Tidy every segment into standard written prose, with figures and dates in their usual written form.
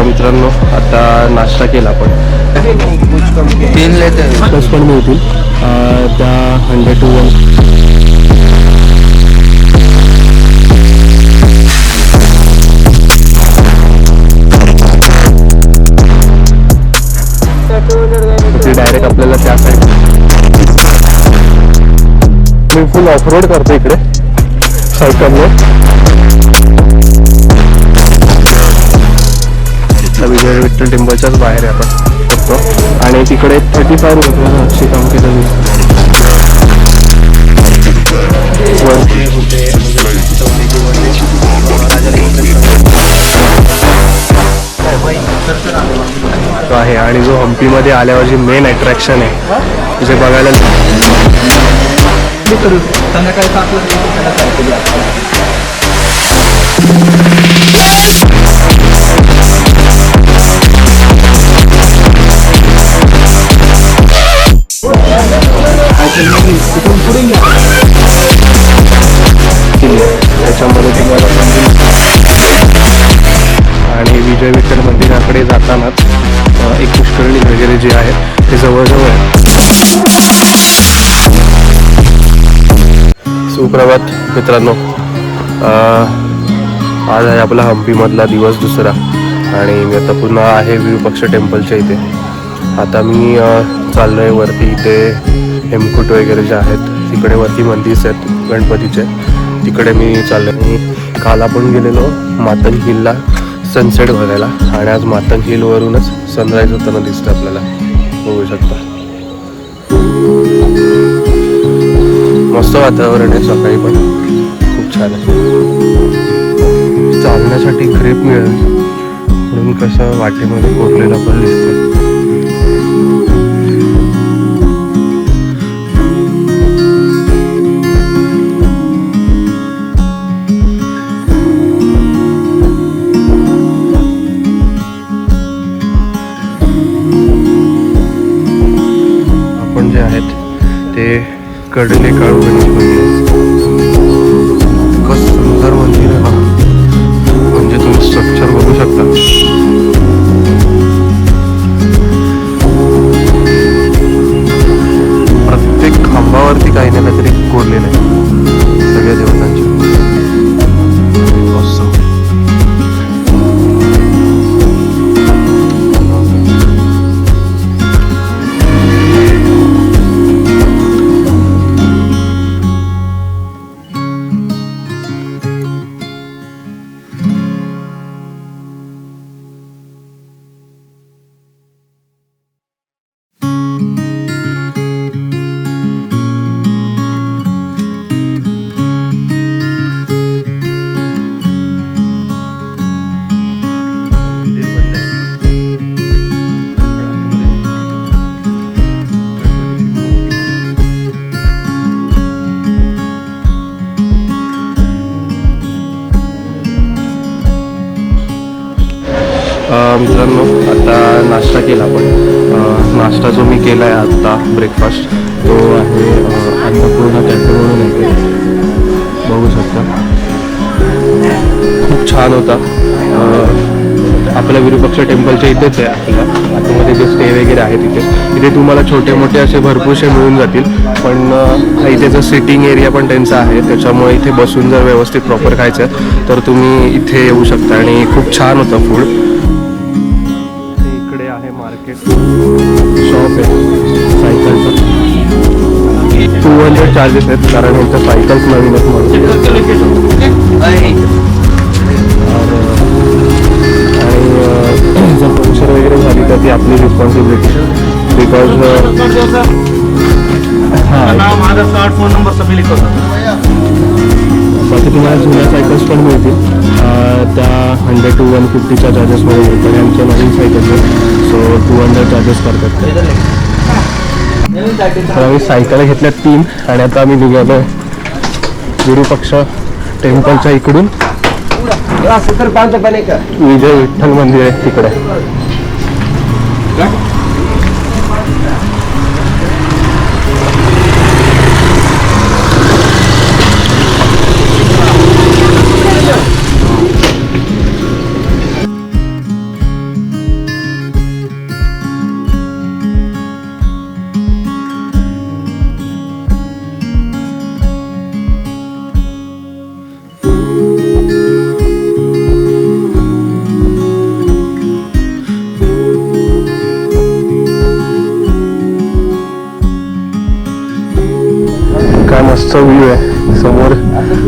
मित्रांनो आता नाश्ता केला आपण 3 लेते प्लस पण मिळतील त्या 100 to 1 डायरेक्ट आपल्याला त्या साईड मी फुल ऑफरोड करतो इकडे सायकलवर. विजय विठ्ठल टेम्पलच्याच बाहेर आहे आपण बघतो आणि तिकडे 35 रुपये अशी काम केलं. आहे आणि जो हम्पीमध्ये आल्यावर जी मेन अट्रॅक्शन आहे जे बघायला त्याच्यामध्ये तुम्हाला आणि विजय विठ्ठल मंदिराकडे जातानाच एक पुष्करणी वगैरे जे आहे ते जवळजवळ आहे. सुप्रभात मित्रांनो, आज आहे आपला हम्पीमधला दिवस दुसरा आणि मी आता पुन्हा आहे विरूपाक्ष टेम्पलच्या इथे. आता मी चाललो आहे वरती. इथे हेमकूट वगैरे जे आहेत तिकडे वरती मंदिर आहेत गणपतीचे, तिकडे मी चाललो आहे. काल आपण गेलेलो मातंग हिलला सनसेट बघायला आणि आज मातंग हिलवरूनच सनराईज होताना दिसतं आपल्याला, बघू शकता. मस्त वातावरण आहे, सकाळी पण खूप छान आहे. चालण्यासाठी ग्रेप मिळेल म्हणून कसं वाटेमध्ये कोरलेलं पण दिसतं. आपण जे आहेत ते कडले काळू गणेश मंदिर. कसं सुंदर मंदिर आहे बघा, म्हणजे तुम्ही स्ट्रक्चर बघू शकता. प्रत्येक खांबावरती काही ना काहीतरी कोरलेलं आहे सगळ्या देवतांचे. मित्रांनो आता नाश्ता केला आपण. नाश्ता जो मी केला आहे आत्ता ब्रेकफास्ट तो आहे अन्नपूर्णा कॅफे म्हणून येते, बघू शकता. खूप छान होता. आपल्या विरूपाक्ष टेम्पलच्या इथेच आहे, आपल्याला आतमध्ये जे स्टे वगैरे आहे तिथे तुम्हाला छोटे मोठे असे भरपूरसे मिळून जातील. पण इथे जर सिटिंग एरिया पण त्यांचा आहे, त्याच्यामुळे इथे बसून जर व्यवस्थित प्रॉपर खायचं तर तुम्ही इथे येऊ शकता आणि खूप छान होतं फूड. इकडे आहे मार्केट शॉप आहे सायकलचं. 200 चार्जेस आहेत कारण यांच्या सायकल्स नवीन आहेत म्हणून. आणि जर पंक्चर वगैरे झाली तर ती आपली responsibility, because card phone number सभी लिखो. बाकी तुम्हाला जुन्या सायकल्स पण मिळतील त्या 100 to 150च्या चार्जेसमध्ये मिळतात. आमच्या नवीन सायकल्स आहेत सो 200 चार्जेस करतात. तर आम्ही सायकल घेतल्या 3 आणि आता आम्ही निघालो विरूपाक्ष टेम्पलच्या इकडून. विजय विठ्ठल मंदिर आहे तिकडे.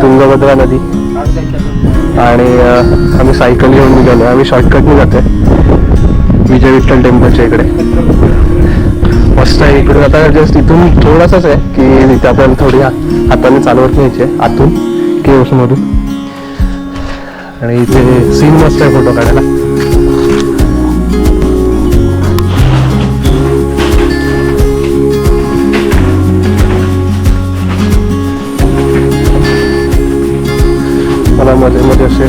तुंगभद्रा नदी आणि आम्ही सायकल घेऊन निघालो. आम्ही शॉर्टकटने जातोय विजय विठ्ठल टेम्पलच्या इकडे. मस्त आहे इकडे. आता जस्ट इथून थोडासाच आहे की तिथे आपल्याला थोडी हाताने चालवत न्यायची आहे आतून केव्समधून. आणि इथे सीन मस्त आहे फोटो काढायला. मला मध्ये मध्ये असे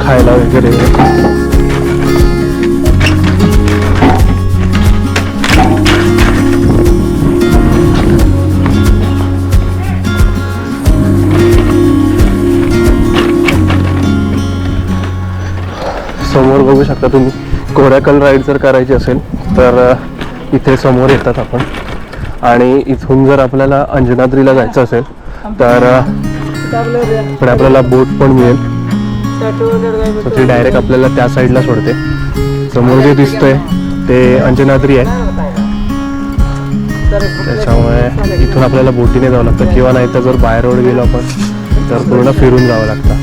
खायला वगैरे समोर बघू शकता तुम्ही. कोराकल राईड जर करायची असेल तर इथे समोर येतात आपण. आणि इथून जर आपल्याला अंजनाद्रीला जायचं असेल तर पुढे आपल्याला बोट पण मिळेल. तर ती डायरेक्ट आपल्याला त्या साईडला सोडते. समोर जे दिसतंय ते अंजनाद्री आहे. त्याच्यामुळे इथून आपल्याला बोटीने जावं लागतं किंवा नाही तर जर बाय रोड गेलो आपण तर पूर्ण फिरून जावं लागतं.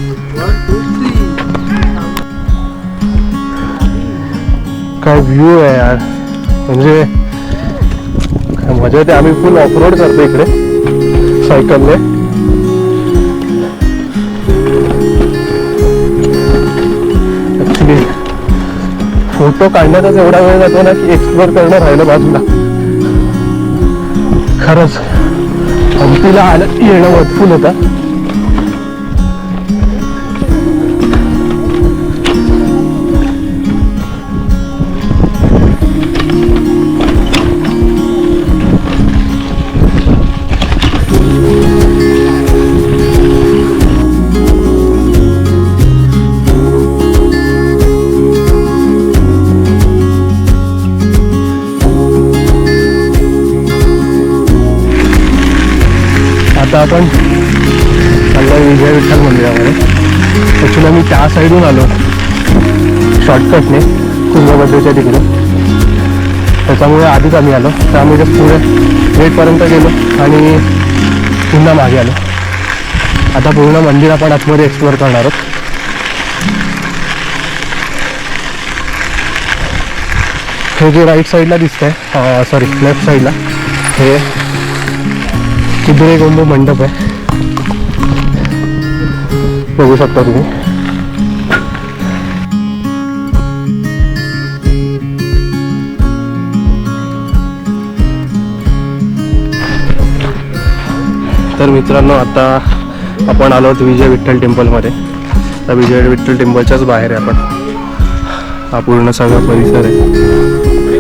काय व्ह्यू आहे यार, म्हणजे काय मजा येते. आम्ही फुल ऑफ रोड करतो इकडे सायकलने. ऍक्च्युली फोटो काढण्यातच एवढा वेळ जातो ना की एक्सप्लोर करणं राहिलं बाजूला. खरंच हम्पीला येणं वटफुल होता. आता आपण चाललोय विजय विठ्ठल मंदिरामध्ये. ॲक्च्युली आम्ही त्या साईडून आलो शॉर्टकटने तुंगभद्रेच्या तिकडे. त्याच्यामुळे आधीच आम्ही आलो. तर आम्ही जस्ट पुढे गेटपर्यंत गेलो आणि पुन्हा मागे आलो. आता पूर्ण मंदिर आपण आतमध्ये एक्सप्लोअर करणार आहोत. हे जे राईट साईडला दिसतंय, सॉरी लेफ्ट साईडला, हे कुद्रेगोंबू मंडप आहे. बघू शकता तुम्ही. तर मित्रांनो आता आपण आलो आहोत विजय विठ्ठल टेम्पलमध्ये. तर विजय विठ्ठल टेम्पलच्याच बाहेर आहे आपण. हा पूर्ण सगळा परिसर आहे.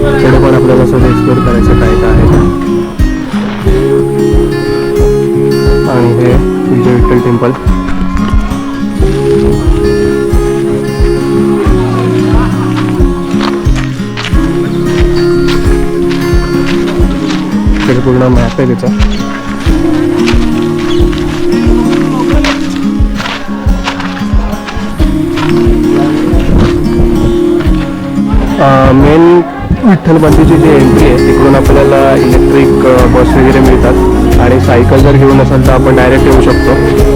पुढे पण आपल्याला सगळं एक्सप्लोर करायचं काय काय आहे. आणि हे विजय विठ्ठल टेम्पल. त्याचा पूर्ण मॅप आहे त्याचा. मेन विठ्ठल मंदिरची जी एंट्री आहे तिकडून आपल्याला इलेक्ट्रिक बस वगैरे मिळतात. आणि सायकल जर घेऊन असाल तर आपण डायरेक्ट येऊ शकतो.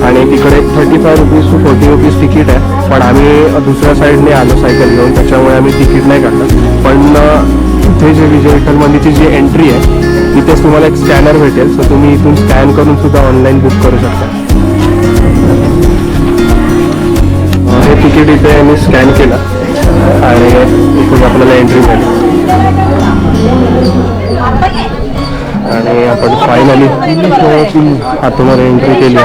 आणि तिकडे 35 रुपीज टू 40 रुपीज तिकीट आहे. पण आम्ही दुसऱ्या साईडने आलो सायकल घेऊन, त्याच्यामुळे आम्ही तिकीट नाही काढलं. पण इथे जे विजय विठ्ठल मंदिरची जी एंट्री आहे तिथेच तुम्हाला एक स्कॅनर भेटेल. सो तुम्ही इथून स्कॅन करून सुद्धा ऑनलाईन बुक करू शकता. हे तिकीट इथे मी स्कॅन केलं आणि इथून आपल्याला एंट्री झाली. आणि आपण फायनली आतमध्ये एंट्री केली.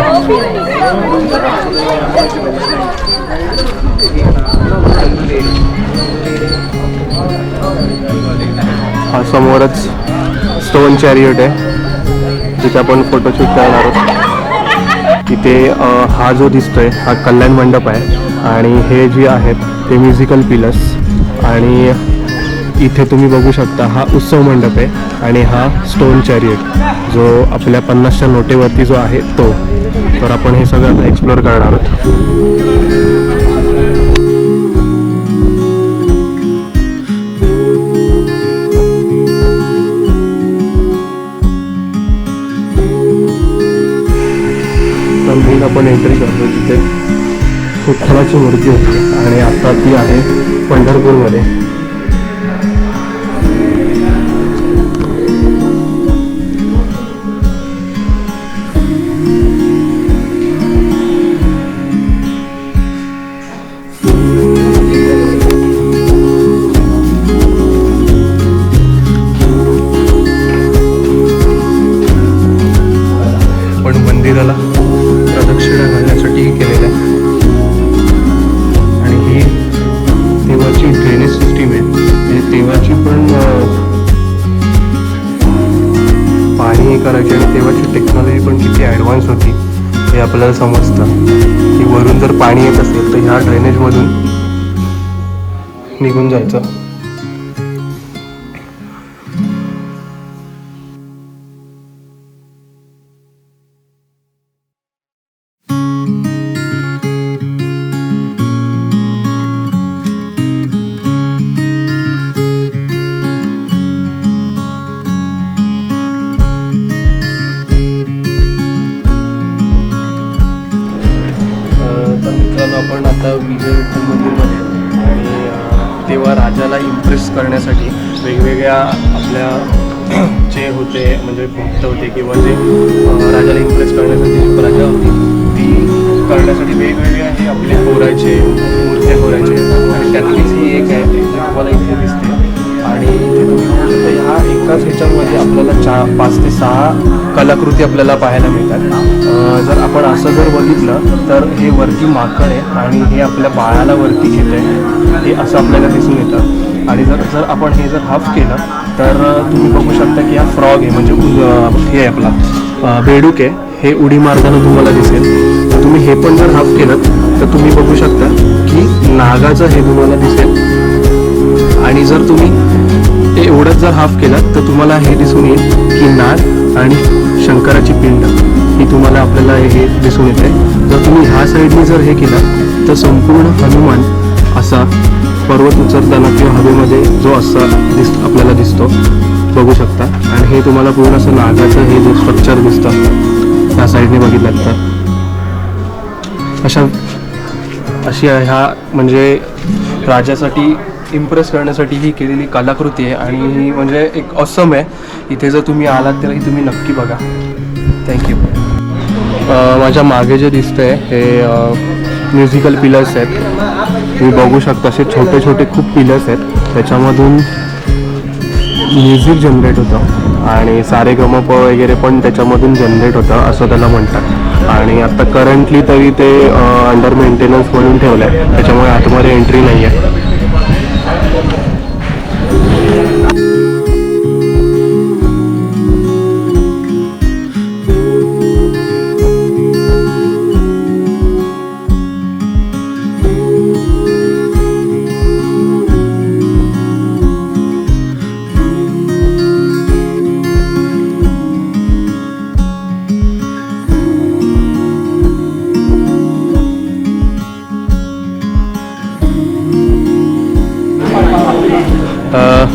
हा समोरच स्टोन चॅरियट आहे जिथे आपण फोटोशूट करणार आहोत. इथे हा जो दिसतोय हा कल्याण मंडप आहे. आणि हे जे आहेत ते म्युझिकल पिलर्स. आणि इथे तुम्ही बघू शकता हा उत्सव मंडप आहे. आणि हा स्टोन चॅरियट जो आपल्या 50च्या नोटेवरती जो आहे तो. तर आपण हे सगळं एक्सप्लोअर करणार आहोत. तर मी आपण एंट्री करतो तिथे विठ्ठलाची मूर्ती होती आणि आता ती आहे पंढरपूरमध्ये. पण मंदिराला प्रदक्षिणा घालण्यासाठी केलेलं आहे आणि ही देवाची ड्रेनेज सिस्टीम आहे. म्हणजे देवाची पण पाणी हे करायची आणि तेव्हाची टेक्नॉलॉजी पण किती ॲडव्हान्स होती हे आपल्याला समजतं की वरून जर पाणी येत असेल तर ह्या ड्रेनेजमधून निघून जायचं. तर मित्रांनो आपण आता विजय विठ्ठल मंदिरमध्ये आहे आणि तेव्हा राजाला इम्प्रेस करण्यासाठी वेगवेगळ्या आपल्या जे होते म्हणजे भक्त होते किंवा जे राजाला इम्प्रेस करण्यासाठी जी प्रजा होती ती करण्यासाठी वेगवेगळे हे आपले कोरायचे मूर्त्या कोरायचे आणि त्यातलीच ही एक आहे जी तुम्हाला इथे दिसते. आणि इथे तुम्ही बघू शकता ह्या एकाच ह्याच्यामध्ये आपल्याला 5 ते 6 कलाकृती आपल्याला पाहायला मिळतात. जर आपण असं जर बघितलं तर हे वरती माकड आहे आणि हे आपल्या बाळाला वरती घेत आहे हे असं आपल्याला दिसून येतं. आणि जर आपण हे जर हाफ केलं तर तुम्ही बघू शकता की हा फ्रॉग आहे म्हणजे हे आहे आपला बेडूक आहे हे उडी मारताना तुम्हाला दिसेल. तर तुम्ही हे पण जर हाफ केलं तर तुम्ही बघू शकता की नागाचं हे तुम्हाला दिसेल. आणि जर तुम्ही एवढंच जर हाफ केलं तर तुम्हाला हे दिसून येईल की नाग आणि शंकराची पिंड ही तुम्हाला आपल्याला हे दिसून येते. जर तुम्ही ह्या साईडने जर हे केलं तर संपूर्ण हनुमान असा पर्वत उचलताना किंवा हवेमध्ये जो असा आपल्याला दिसतो बघू शकता. आणि हे तुम्हाला पूर्ण असं नागाचं हे जे स्ट्रक्चर दिसतं ह्या साईडने बघितलं तर अशी ह्या म्हणजे राजासाठी इम्प्रेस करण्यासाठी ही केलेली कलाकृती आहे आणि ही म्हणजे एक ऑसम आहे. इथे जर तुम्ही आलात तर ही तुम्ही नक्की बघा. थँक्यू. माझ्या मागे जे दिसतंय हे म्युझिकल पिलर्स आहेत. तुम्ही बघू शकता असे छोटे छोटे खूप पिलर्स आहेत त्याच्यामधून म्युझिक जनरेट होतं आणि सारेगमप वगैरे पण त्याच्यामधून जनरेट होतं असं त्याला म्हणतात. आणि आता करंटली तरी ते अंडर मेंटेनन्स म्हणून ठेवलं आहे त्याच्यामुळे आतमध्ये एंट्री नाही आहे.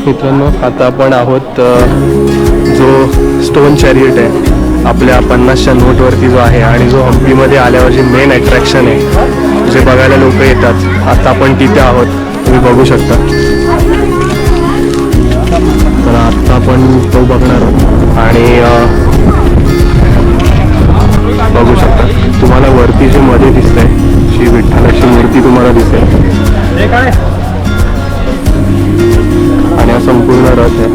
मित्रांनो आता आपण आहोत जो स्टोन चॅरियट आहे आपल्या 50च्या नोटवरती जो आहे आणि जो हम्पीमध्ये आल्यावर जे मेन अट्रॅक्शन आहे जे बघायला लोक येतात. आता आपण तिथे आहोत तुम्ही बघू शकता. तर आता आपण तो बघणार आहोत आणि बघू शकता तुम्हाला वरती जे मध्ये दिसतंय श्री विठ्ठलाची मूर्ती तुम्हाला दिसेल आणि हा संपूर्ण रथ आहे.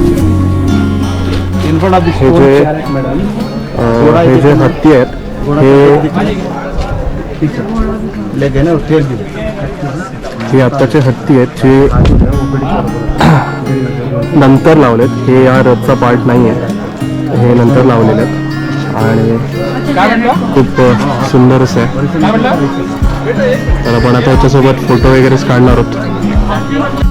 हे जे हत्ती आहेत हे आत्ताचे हत्ती आहेत जे नंतर लावलेत. हे या रथचा पार्ट नाही आहे हे नंतर लावलेले आहेत आणि खूप सुंदर असं आहे. तर आपण आता याच्यासोबत फोटो वगैरेच काढणार आहोत.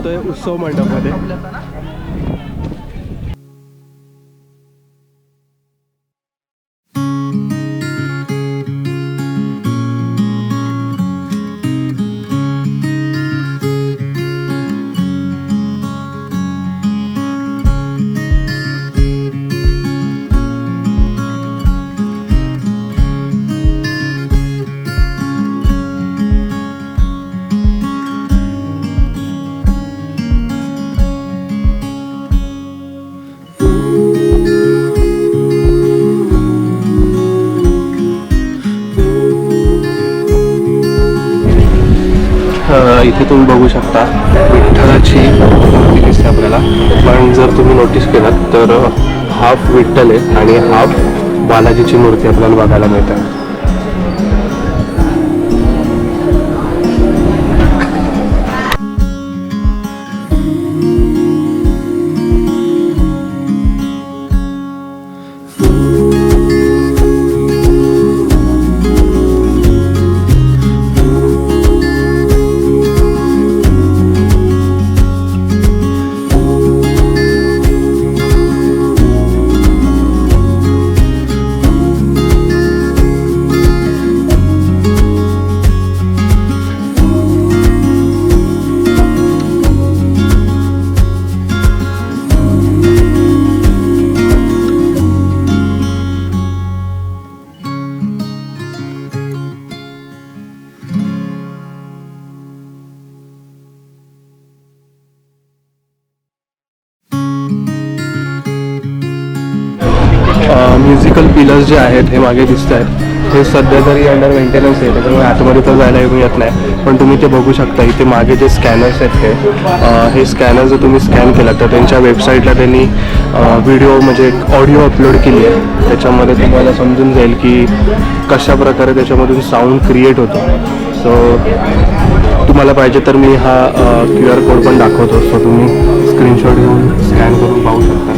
जातोय उत्सव मंडपमध्ये. इथे तुम्ही बघू शकता विठ्ठलाची मूर्ती दिसते आपल्याला, पण जर तुम्ही नोटीस केलात तर हाफ विठ्ठल आहे आणि हाफ बालाजीची मूर्ती आपल्याला बघायला मिळते. म्युझिकल पिलर्स जे आहेत हे मागे दिसत आहेत, हे सध्या तरी अंडर मेंटेनन्स आहे, त्याच्यामुळे आतमध्ये तर जायला मिळत नाही. पण तुम्ही ते बघू शकता इथे मागे जे स्कॅनर्स आहेत हे स्कॅनर जर तुम्ही स्कॅन केला तर त्यांच्या वेबसाईटला त्यांनी व्हिडिओ म्हणजे ऑडिओ अपलोड केली आहे. त्याच्यामध्ये तुम्हाला समजून जाईल की कशा प्रकारे त्याच्यामधून साऊंड क्रिएट होतो. सो तुम्हाला पाहिजे तर मी हा QR कोड पण दाखवतो, सो तुम्ही स्क्रीनशॉट घेऊन स्कॅन करून पाहू शकता.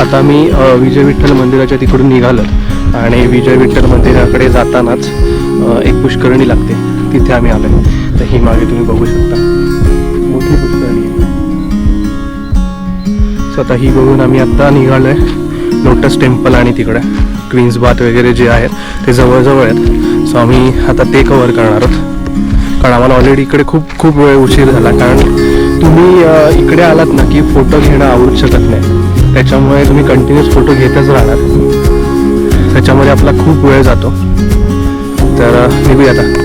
आता मी विजय विठ्ठल मंदिराच्या तिकडून निघालो आणि विजय विठ्ठल मंदिराकडे जातानाच एक पुष्करणी लागते, तिथे आम्ही आलो आहे. तर ही मागे तुम्ही बघू शकता मोठी पुष्करणी आहे. सो आता ही बघून आम्ही आत्ता निघालो आहे लोटस टेम्पल आणि तिकडे क्वीन्स बाथ वगैरे जे आहेत ते जवळजवळ आहेत. सो आम्ही आता ते कवर करणार आहोत, कारण आम्हाला ऑलरेडी इकडे खूप वेळ उशीर झाला. कारण तुम्ही इकडे आलात ना की फोटो घेणं आवडू शकत नाही, त्याच्यामुळे तुम्ही कंटिन्यूस फोटो घेतच राहणार, त्याच्यामध्ये आपला खूप वेळ जातो. तर निघूया आता.